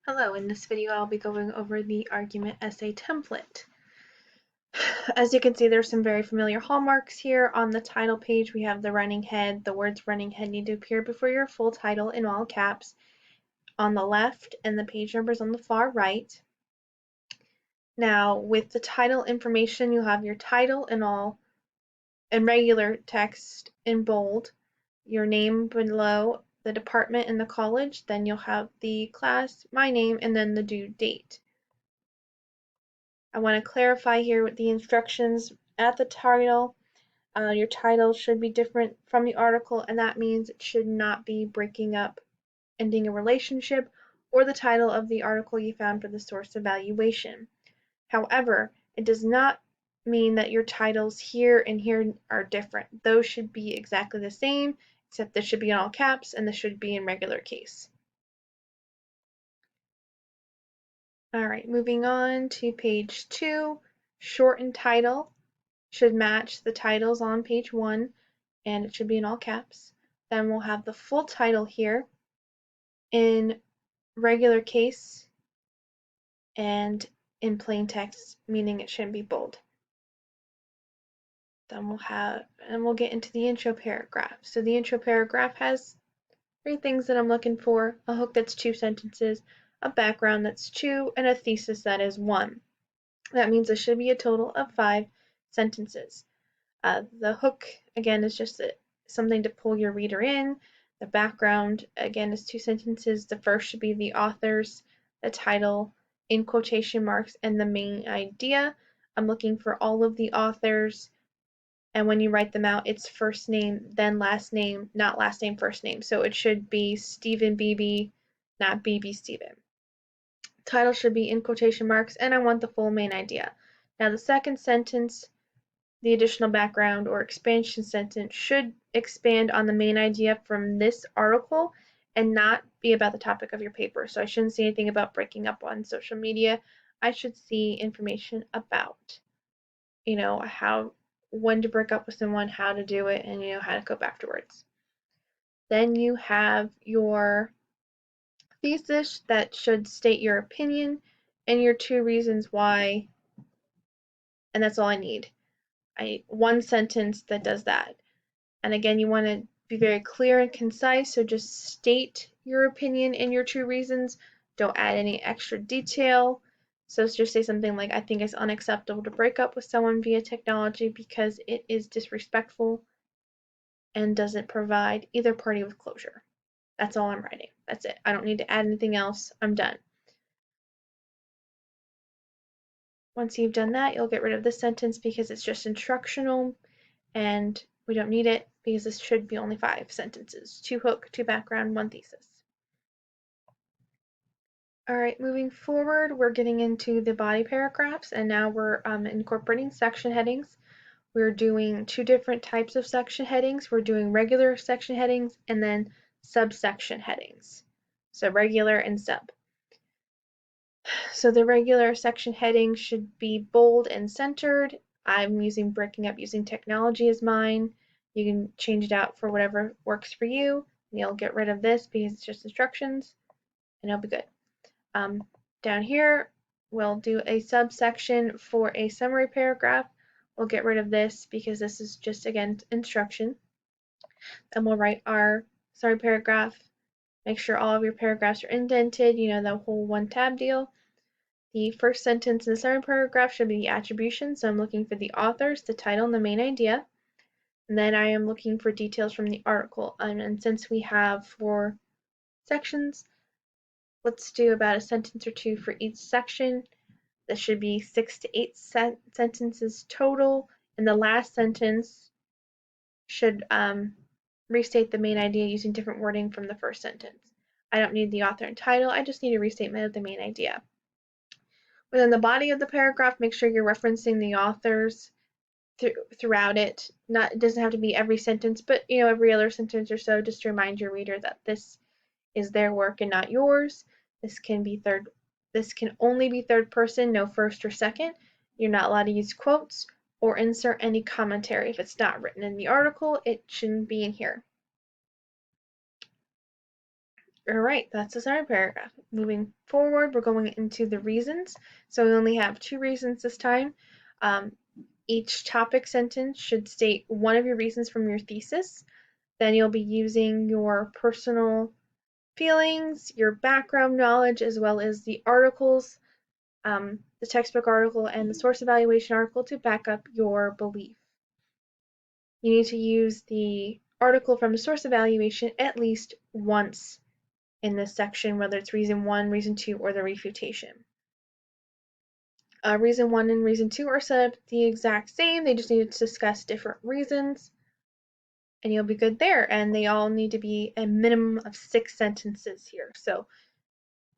Hello, in this video I'll be going over the argument essay template. As you can see, there's some very familiar hallmarks here. On the title page we have the running head. The words running head need to appear before your full title in all caps on the left and the page numbers on the far right. Now with the title information, you'll have your title in regular text in bold, your name below, the department and the college, then you'll have the class, my name, and then the due date. I want to clarify here with the instructions at the title. Your title should be different from the article, and that means it should not be breaking up, ending a relationship, or the title of the article you found for the source evaluation. However, it does not mean that your titles here and here are different. Those should be exactly the same, except this should be in all caps and this should be in regular case. All right, moving on to page 2, shortened title should match the titles on page 1, and it should be in all caps. Then we'll have the full title here in regular case and in plain text, meaning it shouldn't be bold. Then we'll get into the intro paragraph. So the intro paragraph has 3 things that I'm looking for: a hook that's 2 sentences, a background that's 2, and a thesis that is 1. That means it should be a total of 5 sentences. The hook, again, is just something to pull your reader in. The background, again, is 2 sentences. The first should be the author's, the title, in quotation marks, and the main idea. I'm looking for all of the authors, and when you write them out, it's first name, then last name, not last name, first name. So it should be Stephen Beebe, not Beebe Stephen. Title should be in quotation marks, and I want the full main idea. Now the second sentence, the additional background or expansion sentence, should expand on the main idea from this article and not be about the topic of your paper. So I shouldn't say anything about breaking up on social media. I should see information about, when to break up with someone, how to do it, and how to cope afterwards. Then you have your thesis that should state your opinion and your 2 reasons why, and that's all I need. One sentence that does that. And again, you want to be very clear and concise, so just state your opinion and your 2 reasons. Don't add any extra detail. So just say something like, I think it's unacceptable to break up with someone via technology because it is disrespectful and doesn't provide either party with closure. That's all I'm writing. That's it. I don't need to add anything else. I'm done. Once you've done that, you'll get rid of this sentence because it's just instructional and we don't need it because this should be only 5 sentences: 2 hook, 2 background, 1 thesis. All right, moving forward, we're getting into the body paragraphs, and now we're incorporating section headings. We're doing 2 different types of section headings. We're doing regular section headings and then subsection headings. So regular and sub. So the regular section heading should be bold and centered. I'm breaking up using technology as mine. You can change it out for whatever works for you. You'll get rid of this because it's just instructions, and it'll be good. Down here, we'll do a subsection for a summary paragraph. We'll get rid of this because this is just, again, instruction. Then we'll write our summary paragraph. Make sure all of your paragraphs are indented, the whole 1 tab deal. The first sentence in the summary paragraph should be the attribution, so I'm looking for the authors, the title, and the main idea. And then I am looking for details from the article. And since we have 4 sections, let's do about a sentence or 2 for each section. This should be 6 to 8 sentences total, and the last sentence should restate the main idea using different wording from the first sentence. I don't need the author and title, I just need a restatement of the main idea. Within the body of the paragraph, make sure you're referencing the authors throughout it. It doesn't have to be every sentence, but every other sentence or so, just to remind your reader that this is their work and not yours. This can only be third person, no first or second. You're not allowed to use quotes or insert any commentary. If it's not written in the article, it shouldn't be in here. All right, that's the summary paragraph. Moving forward, we're going into the reasons. So we only have 2 reasons this time. Each topic sentence should state one of your reasons from your thesis. Then you'll be using your personal feelings, your background knowledge, as well as the articles, the textbook article and the source evaluation article to back up your belief. You need to use the article from the source evaluation at least once in this section, whether it's reason 1, reason 2, or the refutation. Reason 1 and reason 2 are set up the exact same. They just need to discuss different reasons, and you'll be good there. And they all need to be a minimum of 6 sentences here. So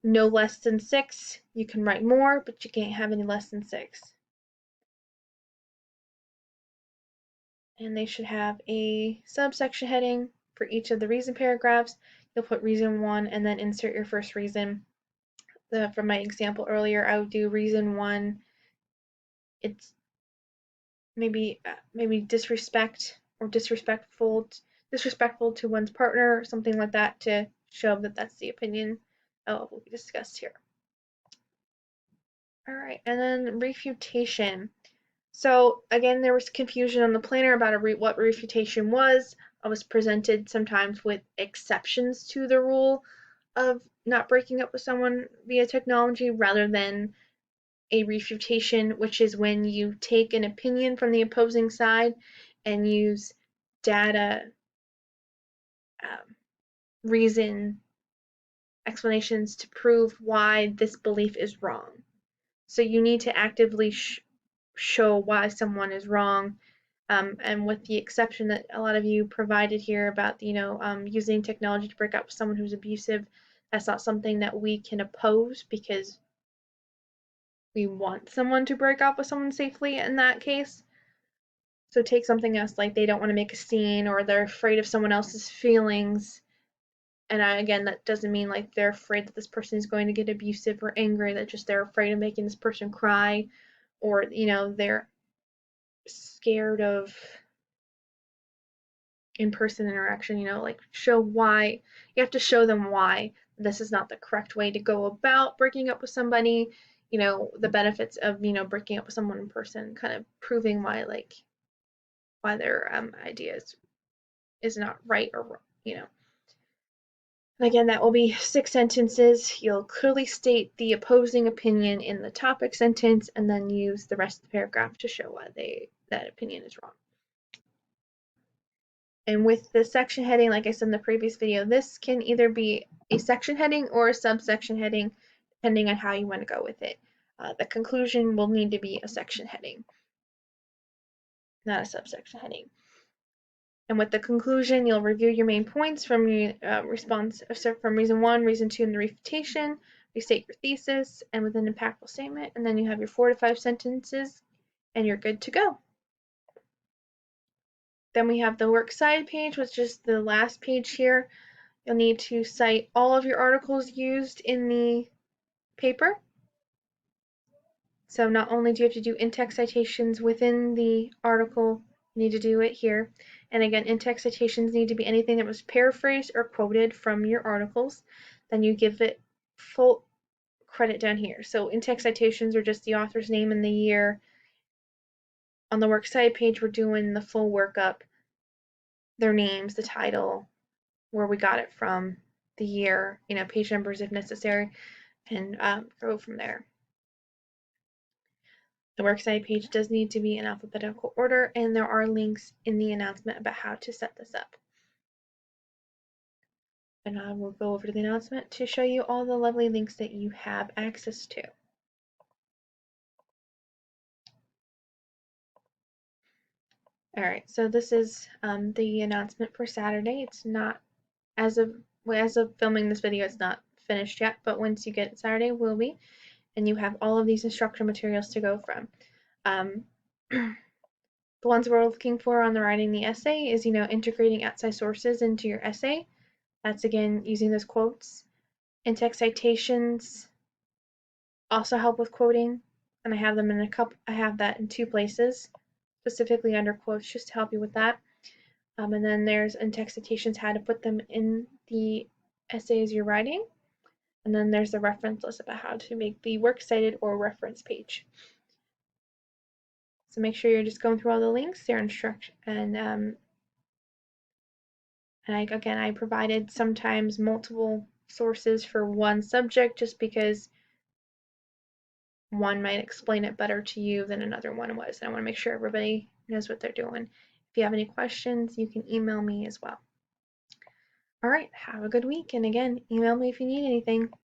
no less than 6. You can write more, but you can't have any less than 6. And they should have a subsection heading for each of the reason paragraphs. You'll put reason 1 and then insert your first reason. From my example earlier, I would do reason 1. It's maybe disrespect or disrespectful to one's partner, or something like that, to show that that's the opinion of what we discussed here. All right, and then refutation. So again, there was confusion on the planner about what refutation was. I was presented sometimes with exceptions to the rule of not breaking up with someone via technology, rather than a refutation, which is when you take an opinion from the opposing side and use data, reason, explanations to prove why this belief is wrong. So you need to actively show why someone is wrong. And with the exception that a lot of you provided here about, using technology to break up with someone who's abusive, that's not something that we can oppose, because we want someone to break up with someone safely in that case. So take something else, like they don't want to make a scene, or they're afraid of someone else's feelings. And again, that doesn't mean like they're afraid that this person is going to get abusive or angry, that just they're afraid of making this person cry, or they're scared of in-person interaction. Like, show why. You have to show them why this is not the correct way to go about breaking up with somebody, the benefits of breaking up with someone in person, kind of proving why their ideas is not right or wrong. And again, that will be 6 sentences. You'll clearly state the opposing opinion in the topic sentence, and then use the rest of the paragraph to show why that opinion is wrong. And with the section heading, like I said in the previous video, this can either be a section heading or a subsection heading, depending on how you want to go with it. The conclusion will need to be a section heading, not a subsection heading. And with the conclusion, you'll review your main points from from reason 1, reason 2, and the refutation. Restate your thesis, and with an impactful statement, and then you have your 4 to 5 sentences, and you're good to go. Then we have the Worksite page, which is the last page here. You'll need to cite all of your articles used in the paper. So not only do you have to do in-text citations within the article, you need to do it here. And again, in-text citations need to be anything that was paraphrased or quoted from your articles. Then you give it full credit down here. So in-text citations are just the author's name and the year. On the Worksite page, we're doing the full workup, their names, the title, where we got it from, the year, page numbers if necessary, and go from there. The Worksite page does need to be in alphabetical order, and there are links in the announcement about how to set this up. And I will go over to the announcement to show you all the lovely links that you have access to. Alright, so this is the announcement for Saturday. It's not, as of filming this video, it's not finished yet, but once you get it Saturday, it will be. And you have all of these instructional materials to go from. The ones we're looking for on the writing the essay is, integrating outside sources into your essay. That's again using those quotes. In-text citations also help with quoting, and I have them in I have that in 2 places, specifically under quotes, just to help you with that. And then there's in-text citations, how to put them in the essays you're writing. And then there's a reference list about how to make the works cited or reference page. So make sure you're just going through all the links, their instruction, and I provided sometimes multiple sources for one subject just because one might explain it better to you than another one was. And I want to make sure everybody knows what they're doing. If you have any questions, you can email me as well. All right, have a good week. And again, email me if you need anything.